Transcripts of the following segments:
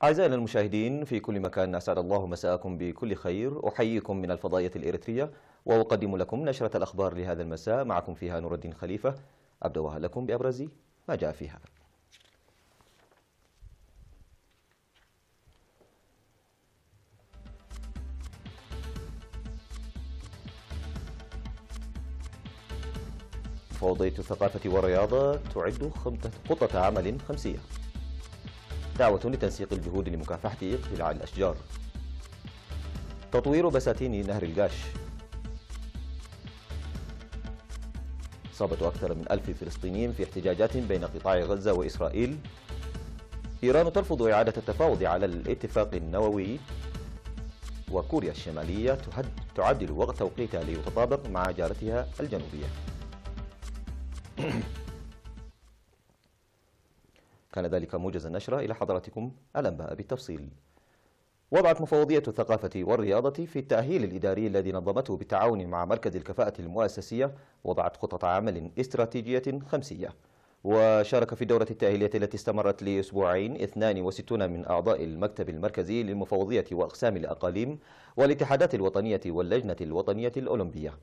أعزائنا المشاهدين في كل مكان، أسعد الله مساءكم بكل خير. أحييكم من الفضائية الإريترية وأقدم لكم نشرة الأخبار لهذا المساء، معكم فيها نور الدين خليفة. أبدأها لكم بأبرز ما جاء فيها. فوضية الثقافة والرياضة تعد خطة عمل خمسية. دعوة لتنسيق الجهود لمكافحة اقتلاع الأشجار. تطوير بساتين نهر الجاش. إصابة أكثر من 1000 فلسطينيين في احتجاجات بين قطاع غزة وإسرائيل. إيران ترفض إعادة التفاوض على الاتفاق النووي. وكوريا الشمالية تعدل وقت توقيتها ليتطابق مع جارتها الجنوبية. كان ذلك موجز النشرة. إلى حضراتكم الأنباء بالتفصيل. وضعت مفوضية الثقافة والرياضة في التأهيل الإداري الذي نظمته بالتعاون مع مركز الكفاءة المؤسسية وضعت خطط عمل استراتيجية خمسية. وشارك في الدورة التأهيلية التي استمرت لأسبوعين 62 من أعضاء المكتب المركزي للمفوضية وأقسام الأقاليم والاتحادات الوطنية واللجنة الوطنية الأولمبية.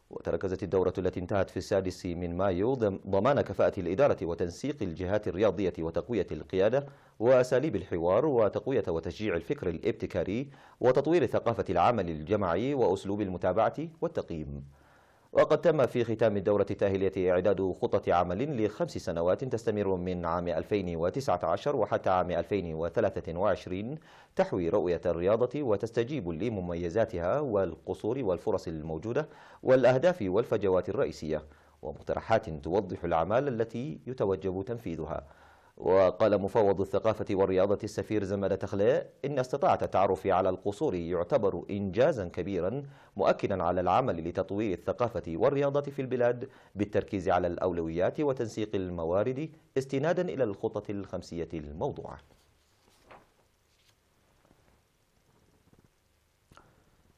وتركزت الدورة التي انتهت في 6 من مايو ضمان كفاءة الإدارة وتنسيق الجهات الرياضية وتقوية القيادة وأساليب الحوار وتقوية وتشجيع الفكر الابتكاري وتطوير ثقافة العمل الجماعي وأسلوب المتابعة والتقييم. وقد تم في ختام الدورة التأهيلية إعداد خطة عمل ل5 سنوات تستمر من عام 2019 وحتى عام 2023 تحوي رؤية الرياضة وتستجيب لمميزاتها والقصور والفرص الموجودة والأهداف والفجوات الرئيسية ومقترحات توضح الأعمال التي يتوجب تنفيذها. وقال مفوض الثقافة والرياضة السفير زمادة تخلاء إن استطاعة التعرف على القصور يعتبر إنجازا كبيرا مؤكدا على العمل لتطوير الثقافة والرياضة في البلاد بالتركيز على الأولويات وتنسيق الموارد استنادا إلى الخطط الخمسية الموضوعة.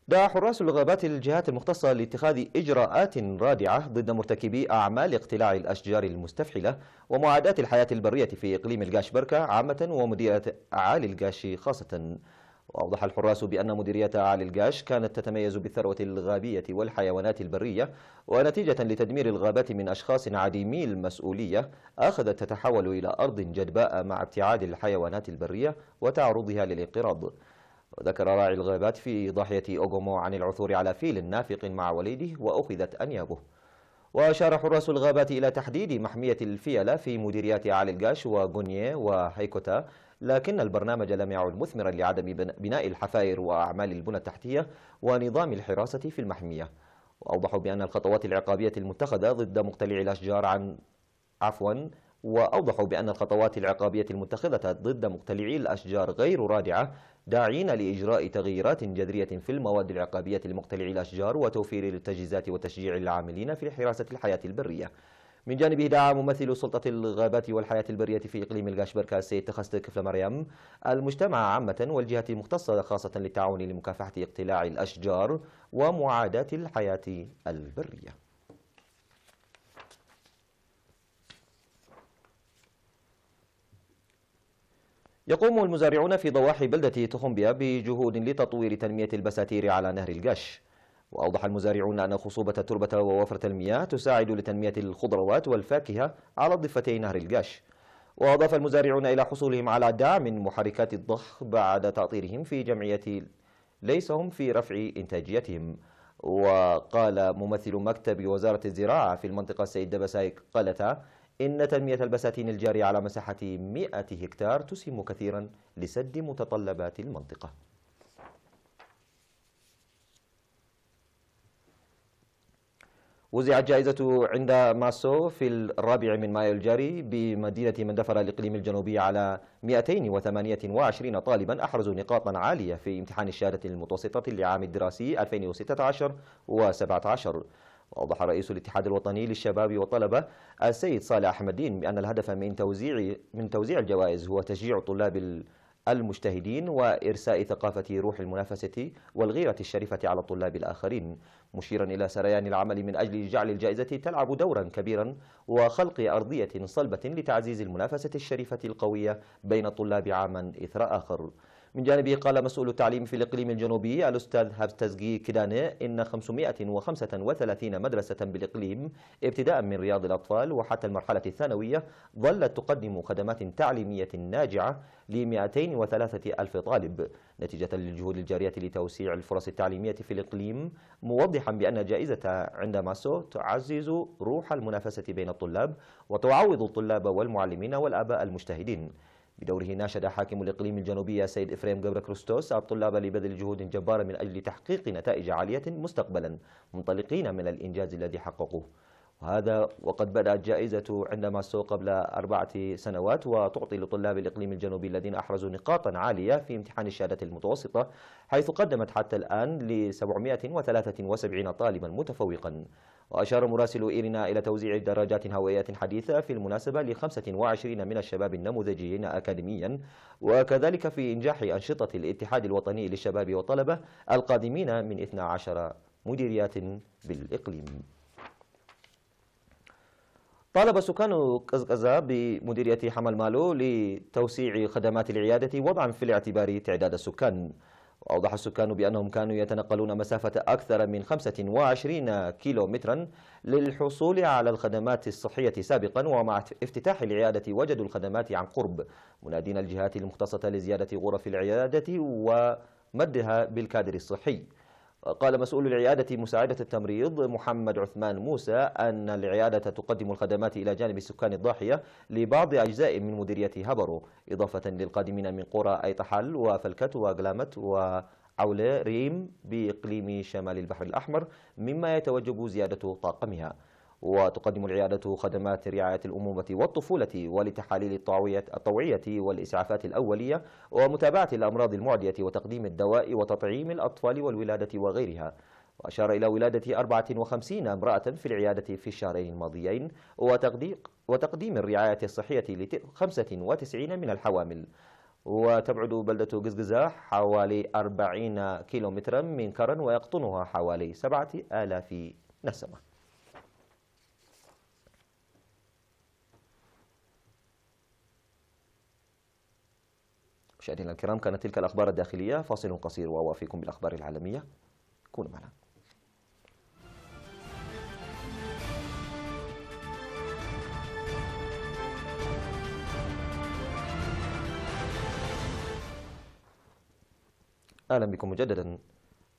دعا حراس الغابات الجهات المختصة لاتخاذ إجراءات رادعة ضد مرتكبي أعمال اقتلاع الأشجار المستفحلة ومعاداة الحياة البرية في إقليم الجاش بركة عامة ومديرية أعالي الجاش خاصة. وأوضح الحراس بأن مديرية أعالي الجاش كانت تتميز بالثروة الغابية والحيوانات البرية، ونتيجة لتدمير الغابات من أشخاص عديمي المسؤولية أخذت تتحول إلى أرض جدباء مع ابتعاد الحيوانات البرية وتعرضها للانقراض. وذكر راعي الغابات في ضاحية أوغومو عن العثور على فيل نافق مع وليده وأخذت أنيابه. وأشار حراس الغابات إلى تحديد محمية الفيلة في مديريات أعالي الجاش وغونيه وهيكوتا، لكن البرنامج لم يعد مثمرا لعدم بناء الحفائر وأعمال البنى التحتية ونظام الحراسة في المحمية. وأوضحوا بأن الخطوات العقابية المتخذة ضد مقتلعي الأشجار وأوضحوا بأن الخطوات العقابية المتخذة ضد مقتلعي الأشجار غير رادعة، داعين لإجراء تغييرات جذرية في المواد العقابية لمقتلعي الأشجار وتوفير التجهيزات وتشجيع العاملين في حراسة الحياة البرية. من جانبه دعا ممثل سلطة الغابات والحياة البرية في إقليم الجاش بركة السيد تخست كفل مريم المجتمع عامة والجهات المختصة خاصة للتعاون لمكافحة اقتلاع الأشجار ومعاداة الحياة البرية. يقوم المزارعون في ضواحي بلدة تخمبيا بجهود لتطوير تنمية البساتير على نهر الجاش. وأوضح المزارعون أن خصوبة التربة ووفرة المياه تساعد لتنمية الخضروات والفاكهة على ضفتي نهر الجاش. وأضاف المزارعون إلى حصولهم على دعم من محركات الضخ بعد تعطيرهم في جمعية ليسهم في رفع إنتاجيتهم. وقال ممثل مكتب وزارة الزراعة في المنطقة السيد دبساي قالتا إن تنمية البساتين الجارية على مساحة 100 هكتار تسهم كثيرا لسد متطلبات المنطقة. وزعت جائزة عند ماسو في 4 من مايو الجاري بمدينة مندفر الإقليم الجنوبي على 228 طالبا أحرزوا نقاطا عالية في امتحان الشهادة المتوسطة لعام الدراسي 2016 و17. وأوضح رئيس الاتحاد الوطني للشباب والطلبة السيد صالح أحمد الدين بأن الهدف من توزيع الجوائز هو تشجيع طلاب المجتهدين وإرساء ثقافة روح المنافسة والغيرة الشريفة على الطلاب الآخرين، مشيرا إلى سريان العمل من أجل جعل الجائزة تلعب دورا كبيرا وخلق أرضية صلبة لتعزيز المنافسة الشريفة القوية بين الطلاب عاما إثر آخر. من جانبه قال مسؤول التعليم في الإقليم الجنوبي الأستاذ هابتزغي كيداني إن 535 مدرسة بالإقليم ابتداء من رياض الأطفال وحتى المرحلة الثانوية ظلت تقدم خدمات تعليمية ناجعة ل 203 ألف طالب نتيجة للجهود الجارية لتوسيع الفرص التعليمية في الإقليم، موضحا بأن الجائزة عند ماسو تعزز روح المنافسة بين الطلاب وتعوض الطلاب والمعلمين والآباء المجتهدين. بدوره ناشد حاكم الإقليم الجنوبي السيد إفريم جبر كروستوس الطلاب لبذل جهود جبارة من أجل تحقيق نتائج عالية مستقبلا، منطلقين من الإنجاز الذي حققوه. وهذا وقد بدأت جائزة عند ماسو قبل 4 سنوات وتعطي لطلاب الإقليم الجنوبي الذين أحرزوا نقاطا عالية في امتحان الشهادة المتوسطة، حيث قدمت حتى الآن ل 773 طالبا متفوقا. وأشار مراسل إيرنا إلى توزيع دراجات هوائية حديثة في المناسبة ل 25 من الشباب النموذجيين أكاديميا، وكذلك في إنجاح أنشطة الاتحاد الوطني للشباب والطلبة القادمين من 12 مديريات بالإقليم. طالب سكان قزقزة بمديرية حمل مالو لتوسيع خدمات العيادة وضعا في الاعتبار تعداد السكان. وأوضح السكان بأنهم كانوا يتنقلون مسافة أكثر من 25 كيلومترا للحصول على الخدمات الصحية سابقا، ومع افتتاح العيادة وجدوا الخدمات عن قرب، منادين الجهات المختصة لزيادة غرف العيادة ومدها بالكادر الصحي. قال مسؤول العيادة مساعدة التمريض محمد عثمان موسى أن العيادة تقدم الخدمات إلى جانب السكان الضاحية لبعض أجزاء من مديرية هبرو، إضافة للقادمين من قرى أيطحل وفلكت وقلامت وعولة ريم بإقليم شمال البحر الأحمر، مما يتوجب زيادة طاقمها. وتقدم العيادة خدمات رعاية الأمومة والطفولة ولتحاليل الطوعية والإسعافات الأولية ومتابعة الأمراض المعدية وتقديم الدواء وتطعيم الأطفال والولادة وغيرها. وأشار إلى ولادة 54 امرأة في العيادة في الشهرين الماضيين وتقديم الرعاية الصحية ل 95 من الحوامل. وتبعد بلدة قزقزة حوالي 40 كيلومترا من كرن ويقطنها حوالي 7000 نسمة. مشاهدينا الكرام، كانت تلك الأخبار الداخلية، فاصل قصير وأوافيكم بالأخبار العالمية، كونوا معنا. أهلا بكم مجددا.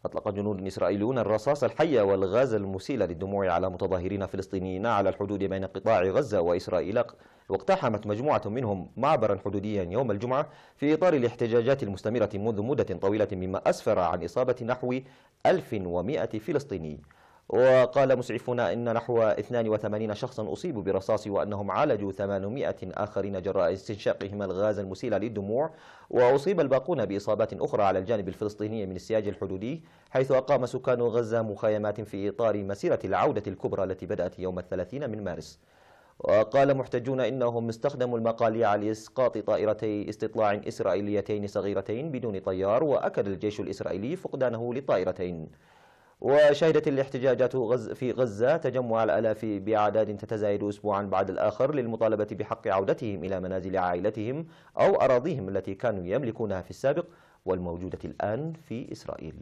أطلق جنود إسرائيليون الرصاص الحي والغاز المسيل للدموع على متظاهرين فلسطينيين على الحدود بين قطاع غزة وإسرائيل، واقتحمت مجموعة منهم معبرا حدوديا يوم الجمعة في إطار الاحتجاجات المستمرة منذ مدة طويلة، مما أسفر عن إصابة نحو 1100 فلسطيني. وقال مسعفون إن نحو 82 شخصا أصيبوا بالرصاص وأنهم عالجوا 800 آخرين جراء استنشاقهم الغاز المسيل للدموع، وأصيب الباقون بإصابات أخرى على الجانب الفلسطيني من السياج الحدودي، حيث أقام سكان غزة مخيمات في إطار مسيرة العودة الكبرى التي بدأت يوم 30 من مارس. وقال محتجون إنهم استخدموا المقاليع لإسقاط طائرتي استطلاع إسرائيليتين صغيرتين بدون طيار، وأكد الجيش الإسرائيلي فقدانه للطائرتين. وشهدت الاحتجاجات في غزة تجمع الآلاف بأعداد تتزايد أسبوعا بعد الآخر للمطالبة بحق عودتهم إلى منازل عائلتهم أو أراضيهم التي كانوا يملكونها في السابق والموجودة الآن في إسرائيل.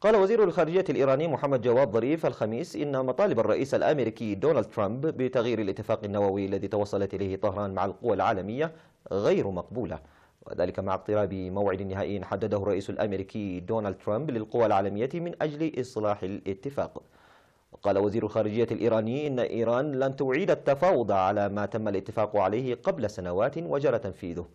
قال وزير الخارجية الإيراني محمد جواد ظريف الخميس إن مطالب الرئيس الأمريكي دونالد ترامب بتغيير الاتفاق النووي الذي توصلت إليه طهران مع القوى العالمية غير مقبولة، وذلك مع اقتراب موعد نهائي حدده الرئيس الأمريكي دونالد ترامب للقوى العالمية من أجل إصلاح الاتفاق. وقال وزير الخارجية الإيراني إن إيران لن تعيد التفاوض على ما تم الاتفاق عليه قبل سنوات وجرى تنفيذه.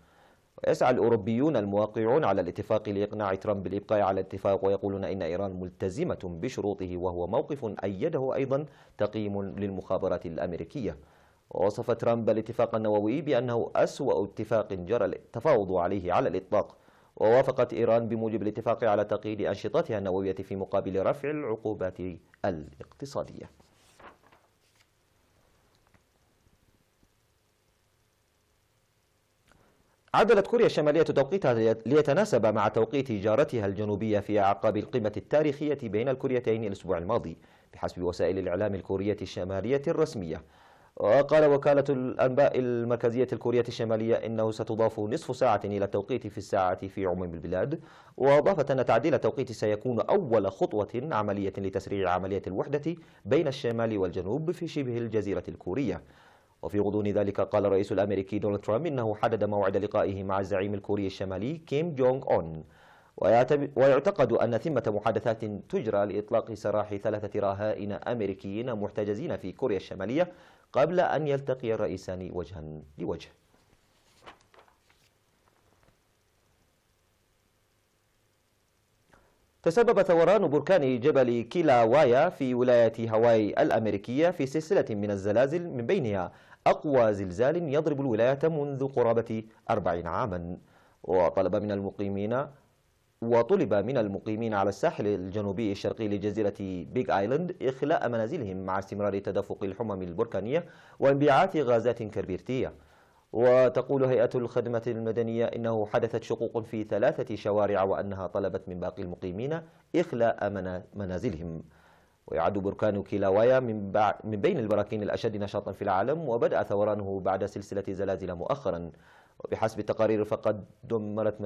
ويسعى الأوروبيون الموقعون على الاتفاق لإقناع ترامب بالإبقاء على الاتفاق، ويقولون إن إيران ملتزمة بشروطه، وهو موقف أيده أيضا تقييم للمخابرات الأمريكية. ووصف ترامب الاتفاق النووي بأنه أسوأ اتفاق جرى التفاوض عليه على الإطلاق. ووافقت إيران بموجب الاتفاق على تقييد أنشطتها النووية في مقابل رفع العقوبات الاقتصادية. عدلت كوريا الشمالية توقيتها ليتناسب مع توقيت جارتها الجنوبية في أعقاب القمة التاريخية بين الكوريتين الأسبوع الماضي بحسب وسائل الإعلام الكورية الشمالية الرسمية. وقال وكالة الأنباء المركزية الكورية الشمالية إنه ستضاف نصف ساعة إلى التوقيت في الساعة في عموم البلاد، وأضافت أن تعديل التوقيت سيكون أول خطوة عملية لتسريع عملية الوحدة بين الشمال والجنوب في شبه الجزيرة الكورية. وفي غضون ذلك قال الرئيس الأمريكي دونالد ترامب إنه حدد موعد لقائه مع الزعيم الكوري الشمالي كيم جونغ أون، ويعتقد أن ثمة محادثات تجرى لإطلاق سراح 3 رهائن أمريكيين محتجزين في كوريا الشمالية قبل أن يلتقي الرئيسان وجها لوجه. تسبب ثوران بركان جبل كيلاوايا في ولاية هاواي الأمريكية في سلسلة من الزلازل من بينها أقوى زلزال يضرب الولاية منذ قرابة 40 عاما. وطلب من المقيمين على الساحل الجنوبي الشرقي لجزيرة بيغ آيلاند إخلاء منازلهم مع استمرار تدفق الحمم البركانية وانبعاث غازات كربيرتية. وتقول هيئة الخدمة المدنية إنه حدثت شقوق في 3 شوارع وأنها طلبت من باقي المقيمين إخلاء منازلهم. ويعد بركان كيلاوايا من بين البراكين الأشد نشاطا في العالم، وبدأ ثورانه بعد سلسلة زلازل مؤخرا. وبحسب التقارير فقد دمرت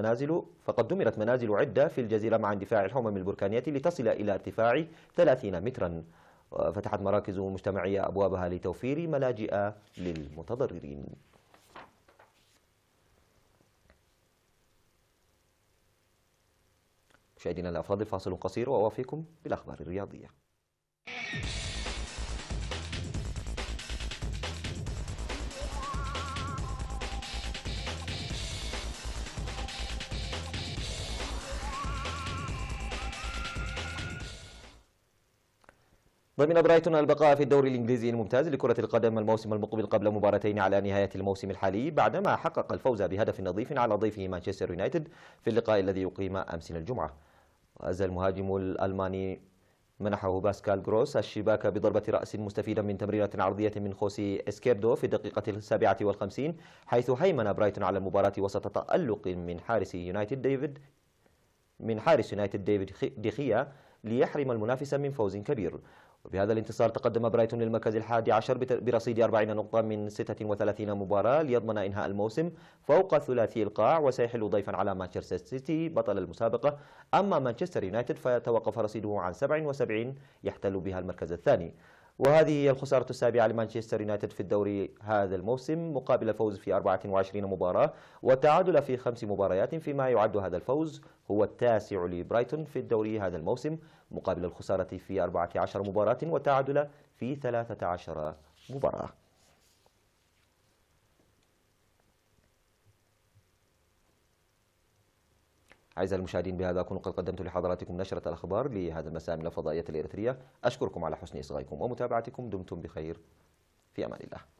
منازل عدة في الجزيرة مع اندفاع الحمم البركانية لتصل إلى ارتفاع 30 مترا. وفتحت مراكز مجتمعية أبوابها لتوفير ملاجئ للمتضررين. مشاهدينا الأفاضل، فاصل قصير وأوافيكم بالأخبار الرياضية. ضمن برايتون البقاء في الدوري الإنجليزي الممتاز لكرة القدم الموسم المقبل قبل مباراتين على نهاية الموسم الحالي بعدما حقق الفوز بهدف نظيف على ضيفه مانشستر يونايتد في اللقاء الذي يقيم أمس الجمعة. وأزى المهاجم الألماني منحه باسكال غروس الشباك بضربة رأس مستفيدا من تمريرة عرضية من خوسي إسكيردو في الدقيقة 57، حيث هيمن برايتون على المباراة وسط تألق من حارس يونايتد ديفيد ديخيا ليحرم المنافس من فوز كبير. وبهذا الانتصار تقدم برايتون للمركز 11 برصيد 40 نقطة من 36 مباراة ليضمن إنهاء الموسم فوق ثلاثي القاع، وسيحل ضيفا على مانشستر سيتي بطل المسابقة. أما مانشستر يونايتد فيتوقف رصيده عن 77 يحتل بها المركز الثاني. وهذه هي الخسارة السابعة لمانشستر يونايتد في الدوري هذا الموسم مقابل الفوز في 24 مباراة والتعادل في 5 مباريات، فيما يعد هذا الفوز هو التاسع لبرايتون في الدوري هذا الموسم مقابل الخسارة في 14 مباراة والتعادل في 13 مباراة. أعزائي المشاهدين، بهذا أكون قد قدمت لحضراتكم نشرة الأخبار لهذا المساء من الفضائية الإريترية. أشكركم على حسن إصغائكم ومتابعتكم. دمتم بخير، في أمان الله.